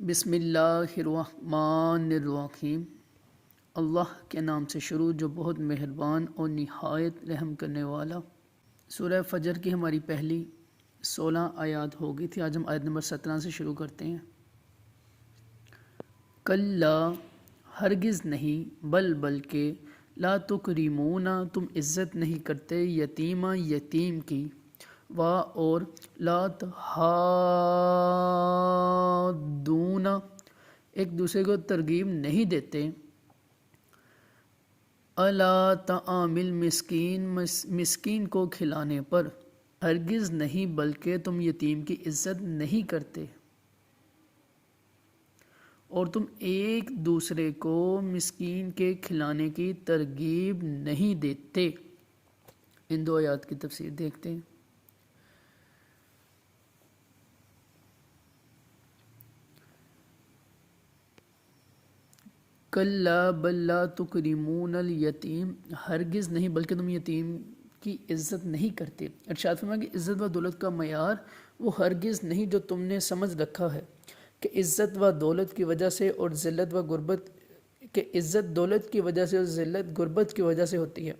بسم اللہ الرحمن الرحیم۔ اللہ کے نام سے شروع جو بہت مہربان اور نہایت رحم کرنے والا۔ سورہ فجر کی ہماری پہلی 16 آیات ہو گئی تھی، آج ہم آیت نمبر 17 سے شروع کرتے ہیں۔ کلا ہرگز نہیں، بلکہ لا تکریمون تم عزت نہیں کرتے، یتیما یتیم کی، اور لا تحاضون ایک دوسرے کو ترغیب نہیں دیتے، الا طعام المسکین مسکین کو کھلانے پر، ہرگز نہیں بلکہ تم یتیم کی عزت نہیں کرتے اور تم ایک دوسرے کو مسکین کے کھلانے کی ترغیب نہیں دیتے۔ ان دو آیات کی تفسیر دیکھتے ہیں۔ کلا بل لا تکرمون الیتیم، ہرگز نہیں بلکہ تم یتیم کی عزت نہیں کرتے۔ ارشاد فرمایا کہ عزت و دولت کا معیار وہ ہرگز نہیں جو تم نے سمجھ رکھا ہے کہ عزت و دولت کی وجہ سے اور ذلت و غربت، کہ عزت دولت کی وجہ سے اور ذلت غربت کی وجہ سے ہوتی ہے۔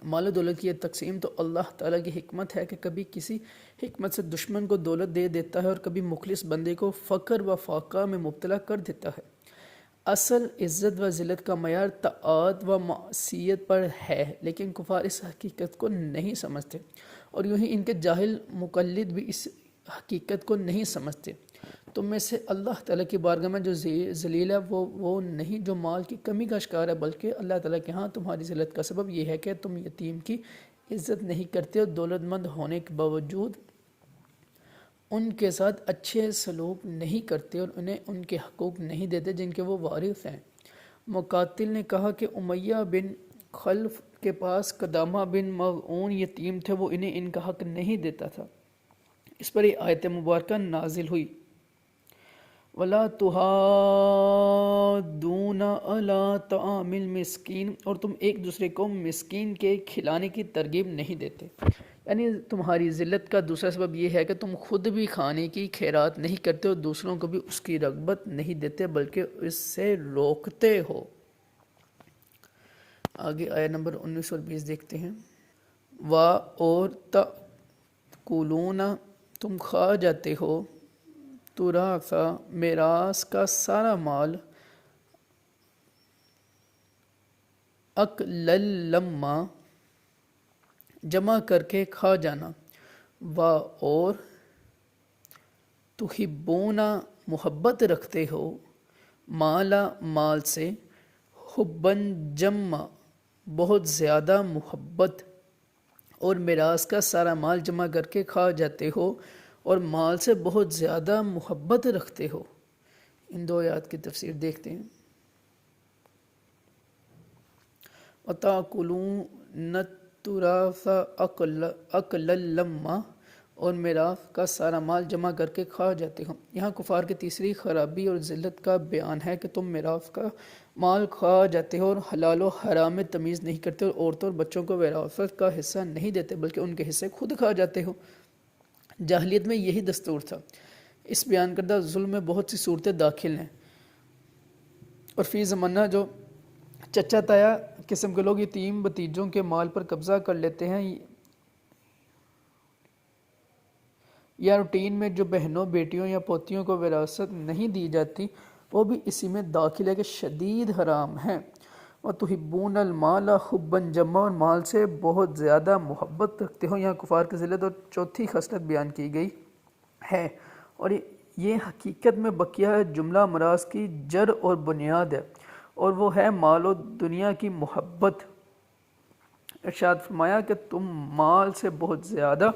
مال و دولت کی یہ تقسیم تو اللہ تعالیٰ کی حکمت ہے کہ کبھی کسی حکمت سے دشمن کو دولت دے دیتا ہے اور کبھی مخلص بندے کو فقر و فاقہ میں مبتلا کر دیتا ہے۔ اصل عزت و ذلت کا معیار طاعت و معصیت پر ہے، لیکن کفار اس حقیقت کو نہیں سمجھتے، اور یوں ہی ان کے جاہل مقلد بھی اس حقیقت کو نہیں سمجھتے۔ تم میں سے اللہ تعالیٰ کی بارگاہ میں جو ذلیل ہے وہ نہیں جو مال کی کمی کا شکار ہے، بلکہ اللہ تعالیٰ کے ہاں تمہاری ذلت کا سبب یہ ہے کہ تم یتیم کی عزت نہیں کرتے اور دولت مند ہونے کے باوجود ان کے ساتھ اچھے سلوک نہیں کرتے اور انہیں ان کے حقوق نہیں دیتے جن کے وہ وارث ہیں۔ مقاتل نے کہا کہ امیہ بن خلف کے پاس قدامہ بن مظعون یتیم تھے، وہ انہیں ان کا حق نہیں دیتا تھا۔ اس پر یہ آیت مبارکہ نازل ہوئی، وَلَا تُحَاضُّونَ عَلَىٰ طَعَامِ الْمِسْكِينِ، اور تم ایک دوسرے کو مسکین کے کھلانے کی ترغیب نہیں دیتے۔ یعنی تمہاری ذلت کا دوسرا سبب یہ ہے کہ تم خود بھی کھانے کی خیرات نہیں کرتے اور دوسروں کو بھی اس کی رغبت نہیں دیتے بلکہ اس سے روکتے ہو۔ آگے آیت نمبر 19 اور 20 دیکھتے ہیں۔ اور تأکلون تم کھا جاتے ہو، تراث میراث کا سارا مال، اکلا لما جمع کر کے کھا جانا، اور تحبون محبت رکھتے ہو، مالا مال سے، حباً جما بہت زیادہ محبت، اور میراث کا سارا مال جمع کر کے کھا جاتے ہو اور مال سے بہت زیادہ محبت رکھتے ہو۔ ان دو آیات کی تفسیر دیکھتے ہیں۔ وَتَأْكُلُونَ التُّرَاثَ أَكْلًا لَمًّا، اور میراث کا سارا مال جمع کر کے کھا جاتے ہو۔ یہاں کفار کی تیسری خرابی اور ذلت کا بیان ہے کہ تم میراث کا مال کھا جاتے ہو اور حلال و حرام میں تمیز نہیں کرتے اور عورتوں اور بچوں کو وراثت کا حصہ نہیں دیتے بلکہ ان کے حصے خود کھا جاتے ہو۔ جاہلیت میں یہی دستور تھا۔ اس بیان کردہ ظلم میں بہت سی صورتیں داخل ہیں، اور فی زمانہ جو چچا تایا قسم کے لوگ یتیم بھتیجوں کے مال پر قبضہ کر لیتے ہیں، یا روٹین میں جو بہنوں بیٹیوں یا پوتیوں کو وراثت نہیں دی جاتی وہ بھی اسی میں داخل ہے کہ شدید حرام ہے۔ وَتُحِبُّونَ الْمَالَ حُبًّا جَمًّا، اور مال سے بہت زیادہ محبت رکھتے ہو۔ یہاں کفار کی ذلت اور چوتھی خصلت بیان کی گئی ہے، اور یہ حقیقت میں بقیہ جملہ امراض کی جڑ اور بنیاد ہے، اور وہ ہے مال و دنیا کی محبت۔ ارشاد فرمایا کہ تم مال سے بہت زیادہ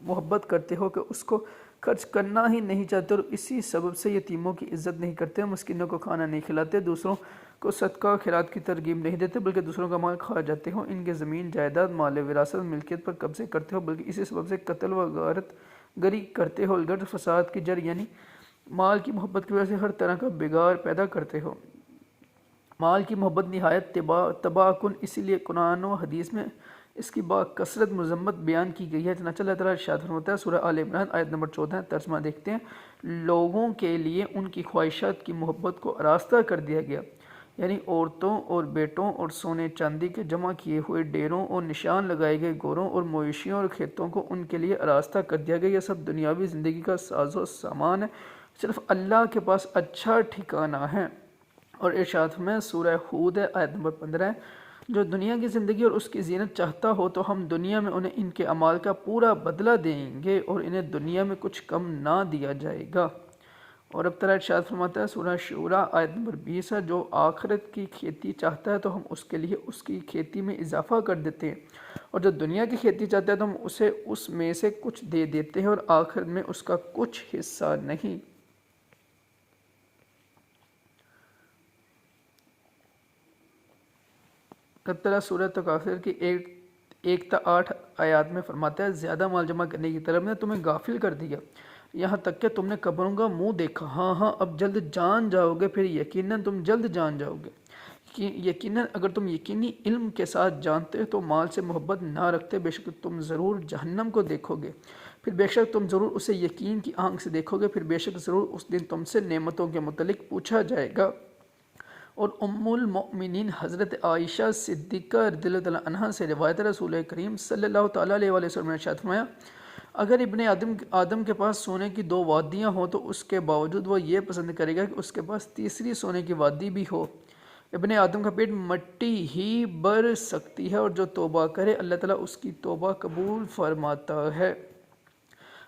محبت کرتے ہو کہ اس کو خرچ کرنا ہی نہیں چاہتے، اور اسی سبب سے یتیموں کی عزت نہیں کرتے، مسکینوں کو کھانا نہیں کھلاتے، دوسروں کو صدقہ خیرات کی ترغیب نہیں دیتے بلکہ دوسروں کا مال کھا جاتے ہو، ان کے زمین جائیداد مال وراثت ملکیت پر قبضے کرتے ہو، بلکہ اسی سبب سے قتل و غارت گری کرتے ہو، الگرد فساد کی جڑ یعنی مال کی محبت کی وجہ سے ہر طرح کا بگاڑ پیدا کرتے ہو۔ مال کی محبت نہایت تباہ کن، اسی لیے قرآن و حدیث میں اس کی کثرت مذمت بیان کی گئی ہے۔ چنانچہ اللہ تعالیٰ ارشاد فرماتا ہے سورہ آل عمران آیت نمبر 14، ترجمہ دیکھتے ہیں، لوگوں کے لیے ان کی خواہشات کی محبت کو آراستہ کر دیا گیا، یعنی عورتوں اور بیٹوں اور سونے چاندی کے جمع کیے ہوئے ڈیروں اور نشان لگائے گئے گوروں اور مویشیوں اور کھیتوں کو ان کے لیے آراستہ کر دیا گیا۔ یہ سب دنیاوی زندگی کا ساز و سامان ہے، صرف اللہ کے پاس اچھا ٹھکانہ ہے۔ اور ارشاد میں سورہ ہود ہے آیت نمبر 15 ہے، جو دنیا کی زندگی اور اس کی زینت چاہتا ہو تو ہم دنیا میں انہیں ان کے اعمال کا پورا بدلہ دیں گے اور انہیں دنیا میں کچھ کم نہ دیا جائے گا۔ اور اب تعالیٰ ارشاد فرماتا ہے سورہ شورا آیت نمبر 20 ہے، جو آخرت کی کھیتی چاہتا ہے تو ہم اس کے لیے اس کی کھیتی میں اضافہ کر دیتے ہیں، اور جو دنیا کی کھیتی چاہتا ہے تو ہم اسے اس میں سے کچھ دے دیتے ہیں اور آخرت میں اس کا کچھ حصہ نہیں۔ اب تعالیٰ سورہ تکاثر کی 1 تا 8 آیات میں فرماتا ہے، زیادہ مال جمع کرنے کی طرف نے تمہیں غافل کر دیا، یہاں تک کہ تم نے قبروں کا منہ دیکھا، ہاں ہاں اب جلد جان جاؤ گے، پھر یقیناً تم جلد جان جاؤ گے۔ یقیناً اگر تم یقینی علم کے ساتھ جانتے تو مال سے محبت نہ رکھتے، بے شک تم ضرور جہنم کو دیکھو گے، پھر بے شک تم ضرور اسے یقین کی آنکھ سے دیکھو گے، پھر بے شک ضرور اس دن تم سے نعمتوں کے متعلق پوچھا جائے گا۔ اور ام المؤمنین حضرت عائشہ صدیقہ رضی اللہ تعالیٰ عنہ سے روایت رسول کریم صلی اللہ تعالیٰ علیہ وسلم نے ارشاد فرمایا، اگر ابن آدم کے پاس سونے کی 2 وادیاں ہوں تو اس کے باوجود وہ یہ پسند کرے گا کہ اس کے پاس تیسری سونے کی وادی بھی ہو۔ ابن آدم کا پیٹ مٹی ہی بھر سکتی ہے، اور جو توبہ کرے اللہ تعالیٰ اس کی توبہ قبول فرماتا ہے۔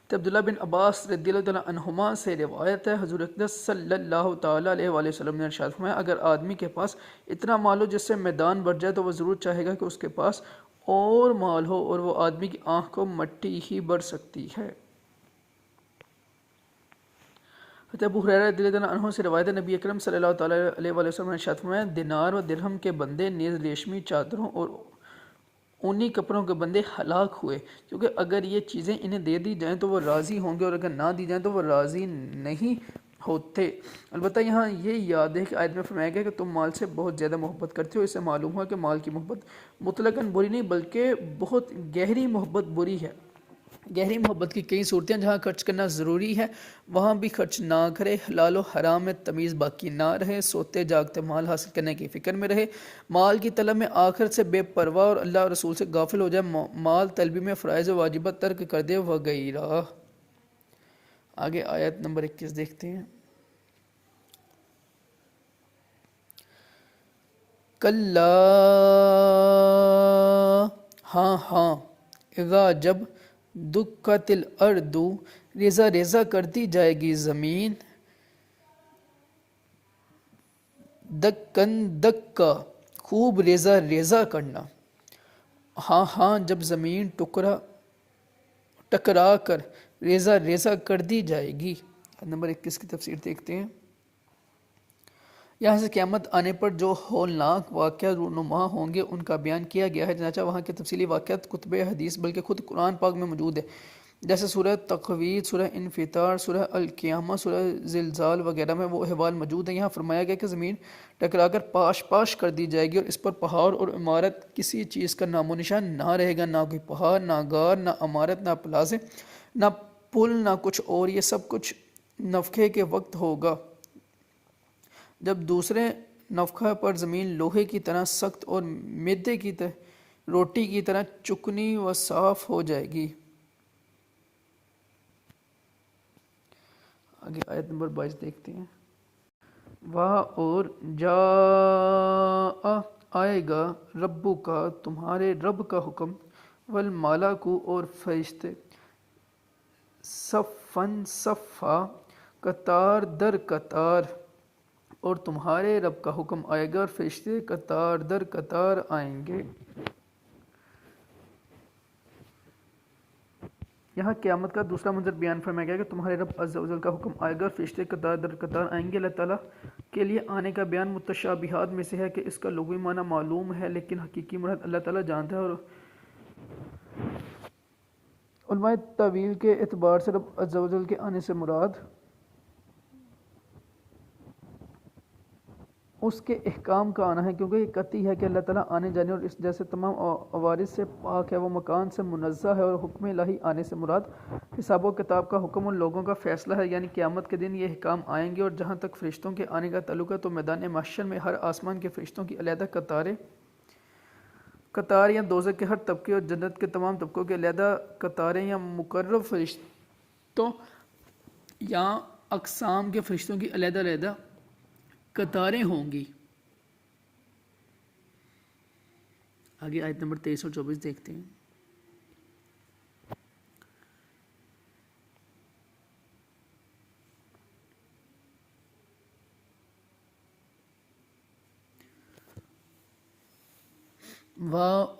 تو عبداللہ بن عباس رضی اللہ تعالیٰ عنہما سے روایت ہے، حضور اقدس صلی اللہ تعالیٰ علیہ وسلم نے ارشاد فرمایا، اگر آدمی کے پاس اتنا مال ہو جس سے میدان بھر جائے تو وہ ضرور چاہے گا کہ اس کے پاس اور مال ہو، اور وہ آدمی کی آنکھ کو مٹی ہی بھر سکتی ہے۔ ابو ہریرہ رضی اللہ عنہ سے روایت ہے، نبی اکرم صلی اللہ تعالیٰ علیہ وسلم نے ارشاد فرمایا، دینار و درہم کے بندے نیز ریشمی چادروں اور اونی کپڑوں کے بندے ہلاک ہوئے، کیونکہ اگر یہ چیزیں انہیں دے دی جائیں تو وہ راضی ہوں گے، اور اگر نہ دی جائیں تو وہ راضی نہیں ہوتے۔ البتہ یہاں یہ یاد ہے کہ آیت میں فرمایا گیا کہ تم مال سے بہت زیادہ محبت کرتے ہو، اس سے معلوم ہوا کہ مال کی محبت مطلقاً بری نہیں بلکہ بہت گہری محبت بری ہے۔ گہری محبت کی کئی صورتیں، جہاں خرچ کرنا ضروری ہے وہاں بھی خرچ نہ کرے، حلال و حرام میں تمیز باقی نہ رہے، سوتے جاگتے مال حاصل کرنے کی فکر میں رہے، مال کی طلب میں آخرت سے بے پرواہ اور اللہ اور رسول سے غافل ہو جائے، مال طلبی میں فرائض و واجبات ترک کر دے وغیرہ۔ آگے آیت نمبر 21 دیکھتے ہیں، کلا ہاں ہاں، اذا جب دکت الارض ریزہ ریزہ کر دی جائے گی زمین، دکن دکا خوب ریزہ ریزہ کرنا، ہاں ہاں جب زمین ٹکرا کر ریزہ ریزہ کر دی جائے گی۔ نمبر 21 کی تفسیر دیکھتے ہیں، یہاں سے قیامت آنے پر جو ہولناک واقعات رونما ہوں گے ان کا بیان کیا گیا ہے، چنانچہ وہاں کے تفصیلی واقعات کتب حدیث بلکہ خود قرآن پاک میں موجود ہے، جیسے سورہ تقویر، سورہ انفطار، سورہ القیامہ، سورہ زلزال وغیرہ میں وہ احوال موجود ہیں۔ یہاں فرمایا گیا کہ زمین ٹکرا کر پاش پاش کر دی جائے گی، اور اس پر پہاڑ اور عمارت کسی چیز کا نام و نشان نہ رہے گا، نہ کوئی پہاڑ، نہ غار، نہ عمارت، نہ پلازے، نہ پل، نہ کچھ اور، یہ سب کچھ نفخے کے وقت ہوگا، جب دوسرے نفخہ پر زمین لوہے کی طرح سخت اور میدے کی روٹی کی طرح چکنی و صاف ہو جائے گی۔ آگے آیت نمبر 22 دیکھتے ہیں، اور جاء آئے گا ربو کا تمہارے رب کا حکم، والملائکہ اور فرشتے، صفاً صفا قطار در قطار، اور تمہارے رب کا حکم آئے گا اور فرشتے قطار در قطار آئیں گے۔ یہاں قیامت کا دوسرا منظر بیان فرمایا گیا کہ تمہارے رب عز و جل کا حکم آئے گا اور فرشتے قطار در قطار آئیں گے۔ اللہ تعالیٰ کے لیے آنے کا بیان متشابہات میں سے ہے کہ اس کا لغوی معنی معلوم ہے لیکن حقیقی مراد اللہ تعالیٰ جانتا ہے، اور علماء تاویل کے اعتبار سے رب عز و جل کے آنے سے مراد اس کے احکام کا آنا ہے، کیونکہ یہ قطعی ہے کہ اللہ تعالیٰ آنے جانے اور اس جیسے تمام عوارض سے پاک ہے، وہ مکان سے منزہ ہے، اور حکم الہی آنے سے مراد حساب و کتاب کا حکم اور لوگوں کا فیصلہ ہے، یعنی قیامت کے دن یہ احکام آئیں گے۔ اور جہاں تک فرشتوں کے آنے کا تعلق ہے تو میدان محشر میں ہر آسمان کے فرشتوں کی علیحدہ قطار یا دوزخ کے ہر طبقے اور جنت کے تمام طبقوں کے علیحدہ قطاریں یا مقرب فرشتوں یا اقسام کے فرشتوں کی علیحدہ علیحدہ قطاریں ہوں گی۔ آگے آیت نمبر 23 اور 24 دیکھتے ہیں۔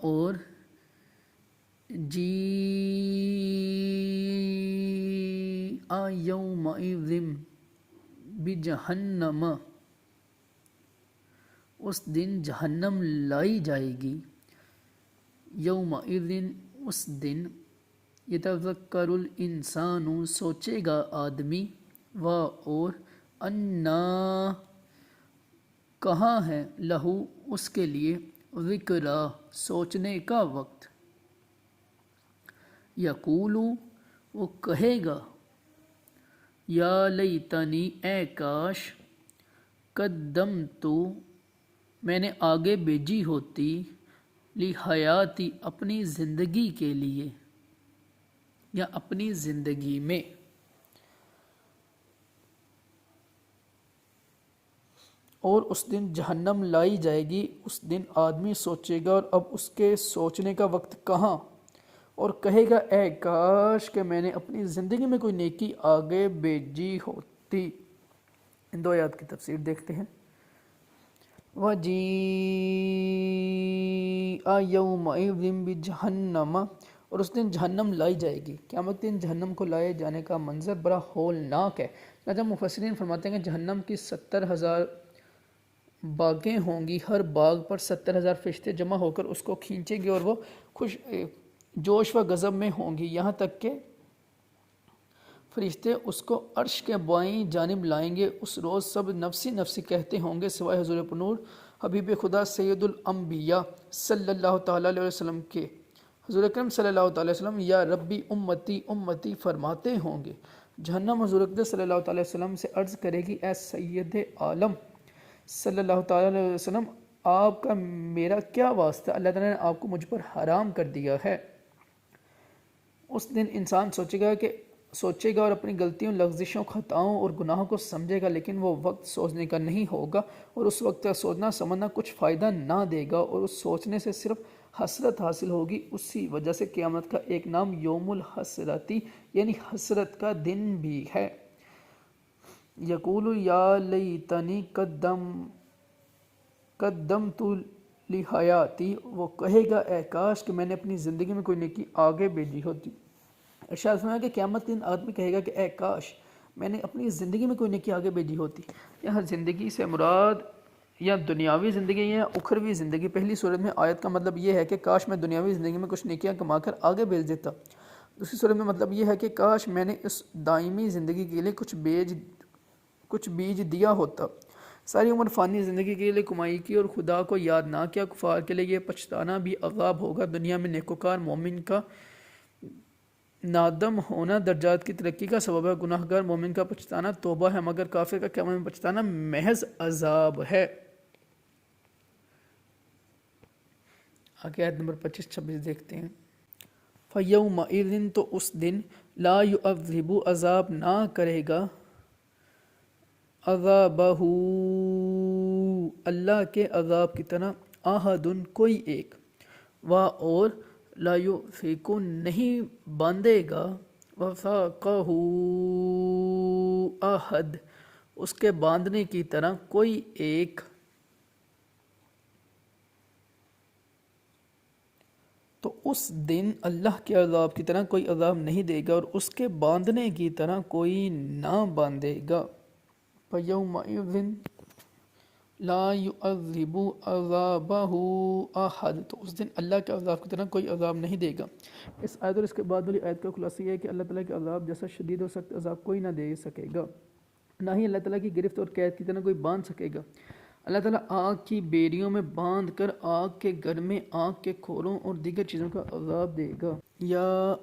اور جی یومئذ بجہنم، اس دن جہنم لائی جائے گی، یومئذ اس دن، یتذکر الانسان سوچے گا آدمی، اور انا کہاں ہے، لہو اس کے لیے، ذکرا سوچنے کا وقت، یقول وہ کہے گا، یا لیتنی اے کاش، قدمت میں نے آگے بھیجی ہوتی، لحیاتی اپنی زندگی کے لیے یا اپنی زندگی میں۔ اور اس دن جہنم لائی جائے گی، اس دن آدمی سوچے گا، اور اب اس کے سوچنے کا وقت کہاں، اور کہے گا اے کاش کہ میں نے اپنی زندگی میں کوئی نیکی آگے بھیجی ہوتی۔ ان دو آیات کی تفسیر دیکھتے ہیں۔ وَجِیءَ یَوْمَئِذٍ بِجَہَنَّمَ، اور اس دن جہنم لائی جائے گی۔ قیامت دن جہنم کو لائے جانے کا منظر بڑا ہولناک ہے۔ لہذا مفسرین فرماتے ہیں کہ جہنم کی 70,000 باغیں ہوں گی، ہر باغ پر 70,000 فرشتے جمع ہو کر اس کو کھینچیں گے، اور وہ جوش و غضب میں ہوں گی، یہاں تک کہ فرشتے اس کو عرش کے بائیں جانب لائیں گے۔ اس روز سب نفسی نفسی کہتے ہوں گے سوائے حضور پنور حبیب خدا سید الانبیاء صلی اللہ تعالیٰ علیہ وسلم کے۔ حضور اکرم صلی اللہ تعالیٰ علیہ وسلم یا ربی امتی امتی فرماتے ہوں گے۔ جہنم حضور اکرم صلی اللہ تعالیٰ علیہ وسلم سے عرض کرے گی، اے سید عالم صلی اللہ تعالیٰ علیہ وسلم، آپ کا میرا کیا واسطہ، اللہ تعالیٰ نے آپ کو مجھ پر حرام کر دیا ہے۔ اس دن انسان سوچے گا اور اپنی غلطیوں، لغزشوں، خطاؤں اور گناہوں کو سمجھے گا، لیکن وہ وقت سوچنے کا نہیں ہوگا، اور اس وقت کا سوچنا سمجھنا کچھ فائدہ نہ دے گا، اور اس سوچنے سے صرف حسرت حاصل ہوگی۔ اسی وجہ سے قیامت کا ایک نام یوم الحسرتی یعنی حسرت کا دن بھی ہے۔ یقول یا لیتنی قدمت لحیاتی، وہ کہے گا اے کاش کہ میں نے اپنی زندگی میں کوئی نیکی آگے بھیجی ہوتی۔ ارشاد فرمایا کہ قیامت کے دن آدمی کہے گا کہ اے کاش میں نے اپنی زندگی میں کوئی نیکی آگے بھیجی ہوتی۔ یہاں زندگی سے مراد یا دنیاوی زندگی یا اخروی زندگی۔ پہلی صورت میں آیت کا مطلب یہ ہے کہ کاش میں دنیاوی زندگی میں کچھ نیکیاں کما کر آگے بھیج دیتا۔ دوسری صورت میں مطلب یہ ہے کہ کاش میں نے اس دائمی زندگی کے لیے کچھ بیج دیا ہوتا۔ ساری عمر فانی زندگی کے لیے کمائی کی اور خدا کو یاد نہ کیا۔ کفار کے لیے یہ پچھتانا بھی عذاب ہوگا۔ دنیا میں نیکوکار مومن کا نادم ہونا درجات کی ترقی کا سبب ہے، گناہ گار مومن کا پچھتانا توبہ ہے، مگر کافر کا قیامت میں پچھتانا محض عذاب ہے۔ آگے آیت نمبر 25-26 دیکھتے ہیں۔ فَيَوْمَئِذٍ، تو اس دن، لا يُعَذِّبُ عذاب نہ کرے گا، عذابہ اللہ کے عذاب کی طرح، احدن کوئی ایک، اور لا یوثق نہیں باندھے گا، وثاقہ احد اس کے باندھنے کی طرح کوئی ایک، تو اس دن اللہ کے عذاب کی طرح کوئی عذاب نہیں دے گا، اور اس کے باندھنے کی طرح کوئی نہ باندھے گا۔ فَيَوْمَئِذٍ لا يُعَذِّبُ عَذَابَهُ احد، تو اس دن اللہ کے عذاب کی طرح کوئی عذاب نہیں دے گا۔ اس آیت اور اس کے بعد والی آیت کا خلاصہ یہ ہے کہ اللہ تعالیٰ کے عذاب جیسا شدید اور سخت عذاب کوئی نہ دے سکے گا، نہ ہی اللہ تعالیٰ کی گرفت اور قید کی طرح کوئی باندھ سکے گا۔ اللہ تعالیٰ آگ کی بیڑیوں میں باندھ کر آگ کے گھر میں آگ کے کھوروں اور دیگر چیزوں کا عذاب دے گا۔ یا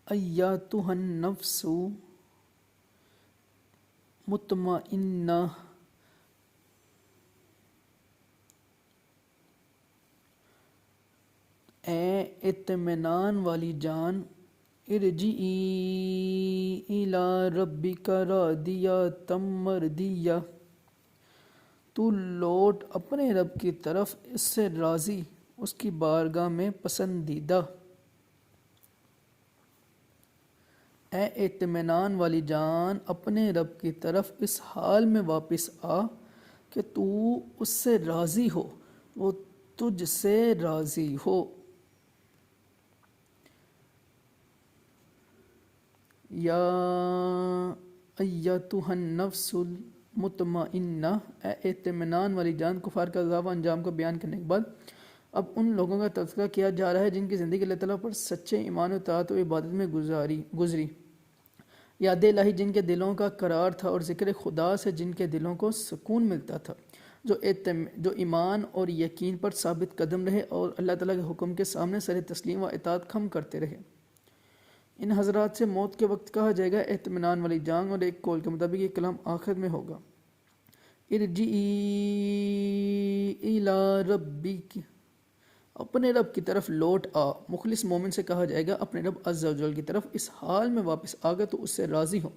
ایاتھا النفس مطمئنہ، اے اطمینان والی جان، ارجعی الی ربک راضیۃ مرضیہ، تو لوٹ اپنے رب کی طرف اس سے راضی، اس کی بارگاہ میں پسندیدہ۔ اے اطمینان والی جان، اپنے رب کی طرف اس حال میں واپس آ کہ تو اس سے راضی ہو، وہ تجھ سے راضی ہو۔ یا ایتھا النفس المطمئنہ، اے اطمینان والی جان۔ کفار کا عذاب و انجام کو بیان کرنے کے بعد اب ان لوگوں کا تذکرہ کیا جا رہا ہے جن کی زندگی اللہ تعالیٰ پر سچے ایمان و اطاعت و عبادت میں گزری، یاد الہی جن کے دلوں کا قرار تھا اور ذکر خدا سے جن کے دلوں کو سکون ملتا تھا، جو ایمان اور یقین پر ثابت قدم رہے اور اللہ تعالیٰ کے حکم کے سامنے سر تسلیم و اطاعت خم کرتے رہے۔ ان حضرات سے موت کے وقت کہا جائے گا اطمینان والی جان، اور ایک قول کے مطابق یہ کلام آخر میں ہوگا، ارجعی الی ربک، اپنے رب کی طرف لوٹ آ۔ مخلص مومن سے کہا جائے گا اپنے رب عز و جل کی طرف اس حال میں واپس آ گا تو اس سے راضی ہو،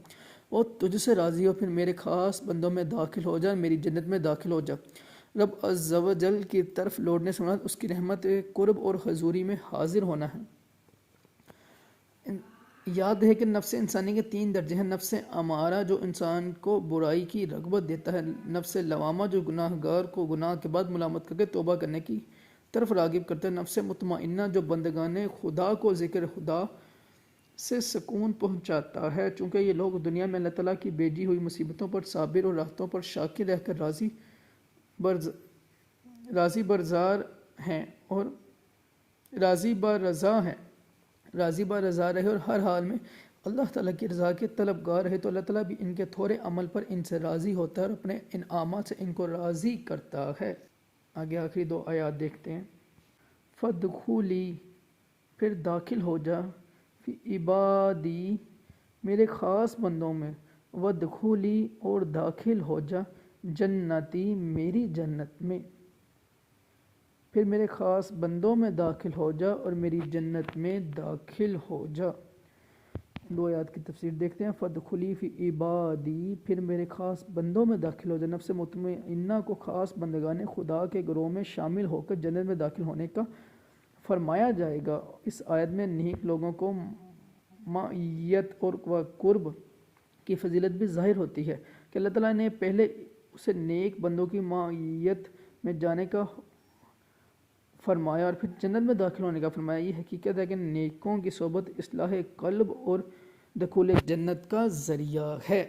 وہ تجھ سے راضی ہو، پھر میرے خاص بندوں میں داخل ہو جا، میری جنت میں داخل ہو جا۔ رب عز و جل کی طرف لوٹنے سے مراد اس کی رحمت قرب اور حضوری میں حاضر ہونا ہے۔ یاد ہے کہ نفس انسانی کے 3 درجے ہیں، نفس امارہ جو انسان کو برائی کی رغبت دیتا ہے، نفس لوامہ جو گناہ گار کو گناہ کے بعد ملامت کر کے توبہ کرنے کی طرف راغب کرتا ہے، نفس مطمئنہ جو بندگان خدا کو ذکر خدا سے سکون پہنچاتا ہے، چونکہ یہ لوگ دنیا میں اللہ تعالیٰ کی بھیجی ہوئی مصیبتوں پر صابر اور راحتوں پر شاکر رہ کر راضی برزار ہیں اور راضی با رضا رہے اور ہر حال میں اللہ تعالیٰ کی رضا کے طلبگار رہے، تو اللہ تعالیٰ بھی ان کے تھوڑے عمل پر ان سے راضی ہوتا ہے اور اپنے انعامات سے ان کو راضی کرتا ہے۔ آگے آخری 2 آیات دیکھتے ہیں۔ فَادْخُلِی، پھر داخل ہو جا، فی عبادی، میرے خاص بندوں میں، وَادْخُلِی، اور داخل ہو جا، جنتی، میری جنت میں، پھر میرے خاص بندوں میں داخل ہو جا اور میری جنت میں داخل ہو جا۔ 2 آیات کی تفسیر دیکھتے ہیں۔ فَادْخُلِی فِی عِبَادِی، پھر میرے خاص بندوں میں داخل ہو جا، نفس مطمئنہ کو خاص بندگان خدا کے گروہ میں شامل ہو کر جنت میں داخل ہونے کا فرمایا جائے گا۔ اس آیت میں نیک لوگوں کو معیت اور قرب کی فضیلت بھی ظاہر ہوتی ہے کہ اللہ تعالیٰ نے پہلے اسے نیک بندوں کی معیت میں جانے کا فرمایا اور پھر جنت میں داخل ہونے کا فرمایا۔ یہ حقیقت ہے کہ نیکوں کی صحبت اصلاح قلب اور دخول جنت کا ذریعہ ہے۔